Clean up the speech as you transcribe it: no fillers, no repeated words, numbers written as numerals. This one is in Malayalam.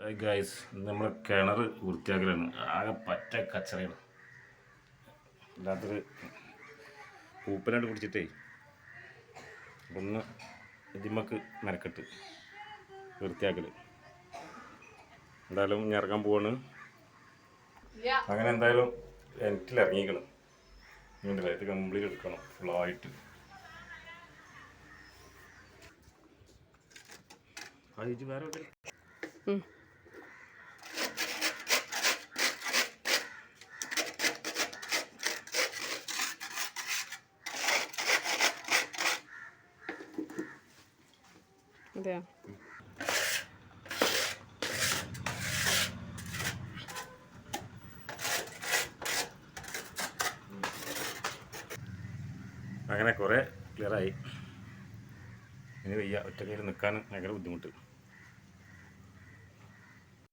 ഗൈസ്, നമ്മൾ കിണർ വൃത്തിയാക്കലാണ്. ആകെ പറ്റ കച്ചറയാണ്. അല്ലാത്തൊരു പൂപ്പനായിട്ട് പിടിച്ചിട്ടേ ഒന്ന് ഇതിമ്മക്ക് മെനക്കെട്ട് വൃത്തിയാക്കൽ. എന്തായാലും ഞാൻ ഇറങ്ങാൻ പോവാണ്. അങ്ങനെ എന്തായാലും എനിക്കിൽ ഇറങ്ങിക്കണം. ഇങ്ങോട്ടില്ല, ഇത് കംപ്ലീറ്റ് എടുക്കണം ഫുള്ളായിട്ട്. വേറെ അതെയോ? അങ്ങനെ കുറേ ക്ലിയറായി. ഇനി വയ്യ, ഒറ്റ കയ്യിൽ നിൽക്കാൻ ഭയങ്കര ബുദ്ധിമുട്ട്.